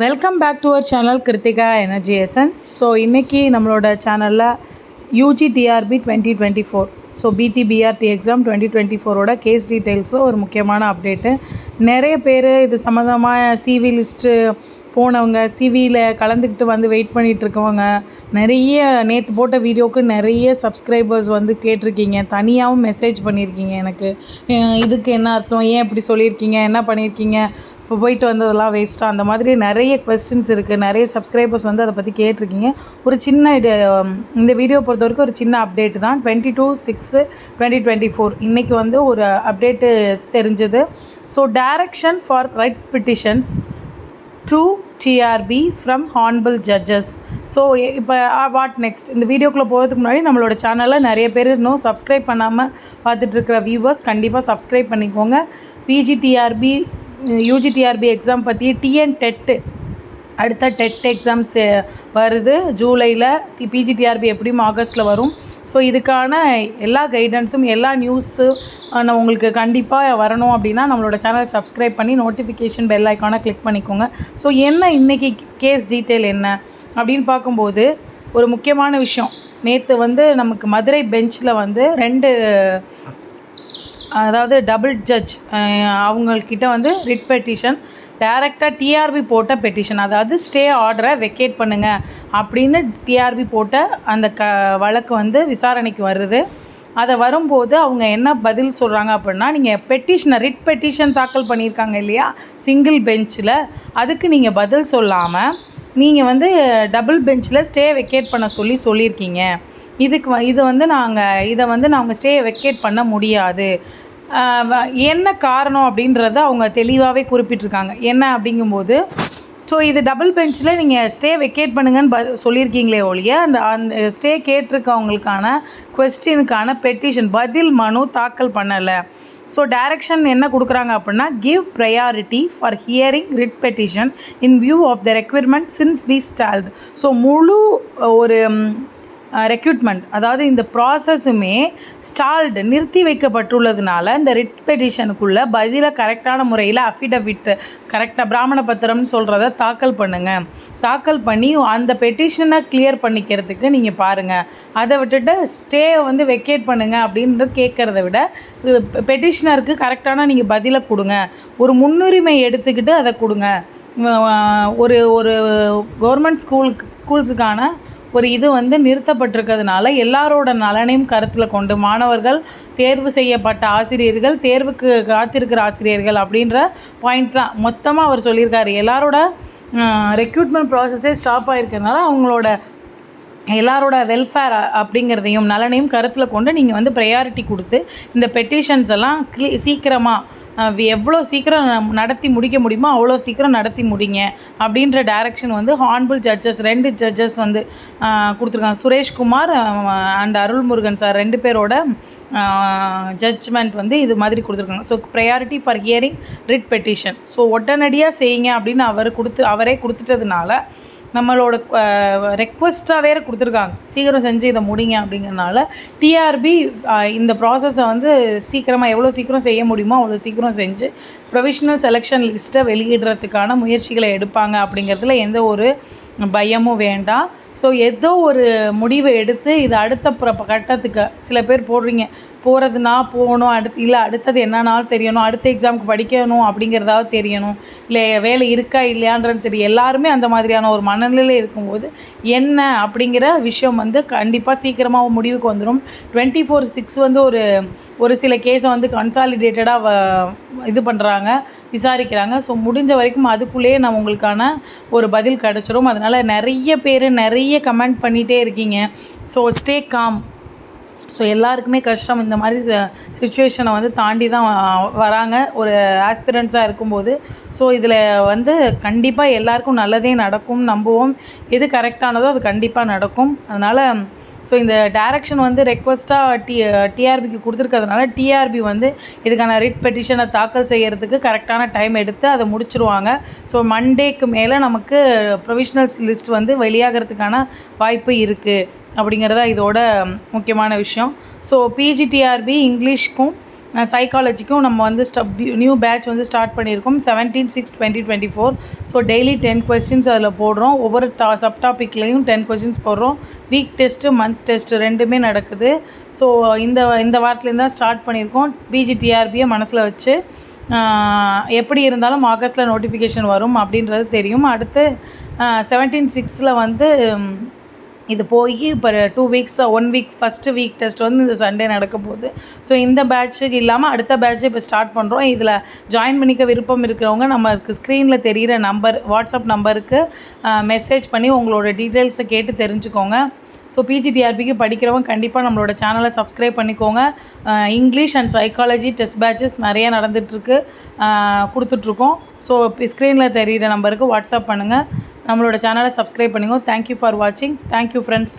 Welcome back to our channel Krithika energy essence. So இன்றைக்கி நம்மளோட சேனலில் UG TRB 2024 so PDBRT exam 2024ஓட case டீட்டெயில்ஸில் ஒரு முக்கியமான அப்டேட்டு. நிறைய பேர் இது சம்மந்தமாக சிவி லிஸ்ட்டு போனவங்க, சிவியில் கலந்துக்கிட்டு வந்து வெயிட் பண்ணிகிட்ருக்கவங்க, நிறைய நேற்று போட்ட வீடியோவுக்கு நிறைய சப்ஸ்கிரைபர்ஸ் வந்து கேட்டிருக்கீங்க, தனியாகவும் மெசேஜ் பண்ணியிருக்கீங்க. எனக்கு இதுக்கு என்ன அர்த்தம், ஏன் இப்படி சொல்லியிருக்கீங்க, என்ன பண்ணியிருக்கீங்க, இப்போ போயிட்டு வந்ததெல்லாம் வேஸ்ட்டாக, அந்த மாதிரி நிறைய கொஸ்டின்ஸ் இருக்குது. நிறைய சப்ஸ்கிரைபர்ஸ் வந்து அதை பற்றி கேட்டிருக்கீங்க. ஒரு சின்ன இந்த வீடியோ பொறுத்த வரைக்கும் ஒரு சின்ன அப்டேட் தான். 22/6/2024 இன்றைக்கி வந்து ஒரு அப்டேட்டு தெரிஞ்சது. So direction for writ petitions to TRB from honourable judges. So இப்போ வாட் நெக்ஸ்ட், இந்த வீடியோக்குள்ளே போகிறதுக்கு முன்னாடி நம்மளோட சேனலில் நிறைய பேர் இன்னும் சப்ஸ்கிரைப் பண்ணாமல் பார்த்துட்ருக்கிற வியூவர்ஸ் கண்டிப்பாக சப்ஸ்கிரைப் பண்ணிக்கோங்க. பிஜிடிஆர்பி யூஜிடிஆர்பி எக்ஸாம் பற்றி டிஎன் டெட்டு அடுத்த டெட் எக்ஸாம்ஸ் வருது ஜூலையில். பிஜிடிஆர்பி எப்படியும் ஆகஸ்ட்டில் வரும். ஸோ இதுக்கான எல்லா கைடன்ஸும் எல்லா நியூஸு உங்களுக்கு கண்டிப்பாக வரணும் அப்படின்னா நம்மளோட சேனலை சப்ஸ்கிரைப் பண்ணி நோட்டிஃபிகேஷன் பெல் ஐக்கானை கிளிக் பண்ணிக்கோங்க. ஸோ என்ன இன்றைக்கி கேஸ் டீட்டெயில் என்ன அப்படின்னு பார்க்கும்போது ஒரு முக்கியமான விஷயம். நேற்று வந்து நமக்கு மதுரை பெஞ்சில் வந்து அதாவது டபுள் ஜட்ஜ் அவங்கக்கிட்ட வந்து ரிட் பெட்டிஷன் டைரெக்டாக டிஆர்பி போட்ட பெட்டிஷன், அதாவது ஸ்டே ஆர்டரை வெக்கேட் பண்ணுங்கள் அப்படின்னு டிஆர்பி போட்ட அந்த வழக்கு வந்து விசாரணைக்கு வருது. அதை வரும்போது அவங்க என்ன பதில் சொல்கிறாங்க அப்படின்னா, நீங்கள் ரிட் பெட்டிஷன் தாக்கல் பண்ணியிருக்காங்க இல்லையா சிங்கிள் பெஞ்சில், அதுக்கு நீங்கள் பதில் சொல்லாமல் நீங்கள் வந்து டபுள் பெஞ்சில் ஸ்டே வெக்கேட் பண்ண சொல்லியிருக்கீங்க. இதை வந்து நாங்கள் ஸ்டே வெக்கேட் பண்ண முடியாது. என்ன காரணம் அப்படின்றத அவங்க தெளிவாகவே குறிப்பிட்டிருக்காங்க. என்ன அப்படிங்கும்போது, ஸோ இது டபுள் பெஞ்சில் நீங்கள் ஸ்டே வெக்கேட் பண்ணுங்கன்னு சொல்லியிருக்கீங்களே ஒழிய அந்த ஸ்டே கேட்டிருக்கவங்களுக்கான குவெஸ்டினுக்கான பெட்டிஷன் பதில் மனு தாக்கல் பண்ணலை. ஸோ டைரக்ஷன் என்ன கொடுக்குறாங்க அப்படின்னா, give priority for hearing writ petition in view of the requirement since be stalled. So முழு ஒரு ரெக்ரூட்மெண்ட், அதாவது இந்த ப்ராசஸுமே ஸ்டால்டு நிறுத்தி வைக்கப்பட்டுள்ளதுனால இந்த ரிட் பெட்டிஷனுக்குள்ளே பதிலை கரெக்டான முறையில் அஃபிடவிட் கரெக்டாக பிராமண பத்திரம்னு சொல்கிறத தாக்கல் பண்ணுங்கள். தாக்கல் பண்ணி அந்த பெட்டிஷனை கிளியர் பண்ணிக்கிறதுக்கு நீங்கள் பாருங்கள். அதை விட்டுட்டு ஸ்டே வந்து வெக்கேட் பண்ணுங்கள் அப்படின்றது கேட்குறத விட பெட்டிஷனருக்கு கரெக்டான நீங்கள் பதிலை கொடுங்க, ஒரு முன்னுரிமை எடுத்துக்கிட்டு அதை கொடுங்க. ஒரு கவர்மெண்ட் ஸ்கூல்ஸுக்கான ஒரு இது வந்து நிறுத்தப்பட்டிருக்கிறதுனால எல்லாரோட நலனையும் கருத்தில் கொண்டு மாணவர்கள், தேர்வு செய்யப்பட்ட ஆசிரியர்கள், தேர்வுக்கு காத்திருக்கிற ஆசிரியர்கள் அப்படின்ற பாயிண்ட் தான் மொத்தமாக அவர் சொல்லியிருக்காரு. எல்லாரோட ரெக்ரூட்மெண்ட் ப்ராசஸே ஸ்டாப் ஆகிருக்கிறதுனால எல்லாரோட வெல்ஃபேர் அப்படிங்கிறதையும் நலனையும் கருத்தில் கொண்டு நீங்கள் வந்து ப்ரையாரிட்டி கொடுத்து இந்த பெட்டிஷன்ஸ் எல்லாம் சீக்கிரமாக எவ்வளோ சீக்கிரம் நடத்தி முடிக்க முடியுமோ அவ்வளோ சீக்கிரம் நடத்தி முடிங்க அப்படின்ற டைரக்ஷன் வந்து ஹானபிள் ஜட்ஜஸ் 2 ஜட்ஜஸ் வந்து கொடுத்துருக்காங்க. சுரேஷ்குமார் அண்ட் அருள்முருகன் சார் 2 பேரோட ஜட்ஜ்மெண்ட் வந்து இது மாதிரி கொடுத்துருக்காங்க. So priority for hearing writ petition, so உடனடியாக செய்யுங்க அப்படின்னு அவரே கொடுத்துட்டதுனால நம்மளோட ரெக்வஸ்ட்டாக வேறு கொடுத்துருக்காங்க, சீக்கிரம் செஞ்சு இதை முடிங்க அப்படிங்கிறனால டிஆர்பி இந்த ப்ராசஸை வந்து சீக்கிரமாக எவ்வளோ சீக்கிரம் செய்ய முடியுமோ அவ்வளோ சீக்கிரம் செஞ்சு ப்ரொவிஷ்னல் செலெக்ஷன் லிஸ்ட்டை வெளியிடுறதுக்கான முயற்சிகளை எடுப்பாங்க அப்படிங்கிறதுல எந்த ஒரு பயமும் வேண்டாம். ஸோ ஏதோ ஒரு முடிவை எடுத்து இது அடுத்த கட்டத்துக்கு சில பேர் போகிறதுனா போகணும், அடுத்தது என்னன்னாலும் தெரியணும், அடுத்த எக்ஸாமுக்கு படிக்கணும் அப்படிங்கிறதாவது தெரியணும், இல்லை வேலை இருக்கா இல்லையான்றது தெரியும். எல்லாருமே அந்த மாதிரியான ஒரு மனநிலை இருக்கும்போது என்ன அப்படிங்கிற விஷயம் வந்து கண்டிப்பாக சீக்கிரமாக முடிவுக்கு வந்துடும். 24/6 வந்து ஒரு சில கேஸை வந்து கன்சாலிடேட்டடாக இது பண்ணுறாங்க, விசாரிக்கிறாங்க. ஸோ முடிஞ்ச வரைக்கும் அதுக்குள்ளேயே நம்ம உங்களுக்கான ஒரு பதில் கிடச்சிரும். அதனால் நிறைய பேர் நிறைய கமெண்ட் பண்ணிகிட்டே இருக்கீங்க. So stay com. ஸோ எல்லாருக்குமே கஷ்டம், இந்த மாதிரி சுச்சுவேஷனை வந்து தாண்டி தான் வராங்க ஒரு ஆஸ்பிரண்ட்ஸாக இருக்கும்போது. ஸோ இதில் வந்து கண்டிப்பாக எல்லாருக்கும் நல்லதே நடக்கும் நம்புவோம். எது கரெக்டானதோ அது கண்டிப்பாக நடக்கும். அதனால் ஸோ இந்த டைரக்ஷன் வந்து ரெக்வஸ்ட்டாக டிஆர்பிக்கு கொடுத்துருக்கிறதுனால டிஆர்பி வந்து இதுக்கான ரிட் பெட்டிஷனை தாக்கல் செய்கிறதுக்கு கரெக்டான டைம் எடுத்து அதை முடிச்சிருவாங்க. ஸோ மண்டேக்கு மேலே நமக்கு ப்ரொவிஷ்னல் லிஸ்ட் வந்து வெளியாகிறதுக்கான வாய்ப்பு இருக்குது அப்படிங்கிறதா இதோட முக்கியமான விஷயம். ஸோ பிஜிடிஆர்பி இங்கிலீஷ்க்கும் சைக்காலஜிக்கும் நம்ம வந்து நியூ பேட்ச் வந்து ஸ்டார்ட் பண்ணியிருக்கோம் 17/6/2024. ஸோ டெய்லி 10 கொஸ்டின்ஸ் அதில் போடுறோம். ஒவ்வொரு சப் டாப்பிக்லேயும் 10 கொஸ்டின்ஸ் போடுறோம். வீக் டெஸ்ட்டு மந்த் டெஸ்ட்டு ரெண்டுமே நடக்குது. ஸோ இந்த வாரத்துலேருந்து தான் ஸ்டார்ட் பண்ணியிருக்கோம். பிஜிடிஆர்பியை மனசில் வச்சு எப்படி இருந்தாலும் ஆகஸ்ட்டில் நோட்டிஃபிகேஷன் வரும் அப்படின்றது தெரியும். அடுத்து 17/6 வந்து இது போய் இப்போ 2 weeks 1 week first week test வந்து இந்த சண்டே நடக்க போகுது. ஸோ இந்த பேட்சுக்கு இல்லாமல் அடுத்த பேட்ச்சு இப்போ ஸ்டார்ட் பண்ணுறோம். இதில் ஜாயின் பண்ணிக்க விருப்பம் இருக்கிறவங்க நமக்கு ஸ்க்ரீனில் தெரிகிற வாட்ஸ்அப் நம்பருக்கு மெசேஜ் பண்ணி உங்களோட டீட்டெயில்ஸை கேட்டு தெரிஞ்சுக்கோங்க. ஸோ பிஜிடிஆர்பிக்கு படிக்கிறவங்க கண்டிப்பாக நம்மளோட சேனலை சப்ஸ்கிரைப் பண்ணிக்கோங்க. English and psychology test patches நிறைய நடந்துகிட்ருக்கு, கொடுத்துட்ருக்கோம். ஸோ ஸ்க்ரீனில் தெரிகிற நம்பருக்கு வாட்ஸ்அப் பண்ணுங்கள். நம்மளோட சேனலை சப்ஸ்கிரைப் பண்ணிக்கோங்க. தேங்க்யூ ஃபார் வாட்சிங். Thank you friends.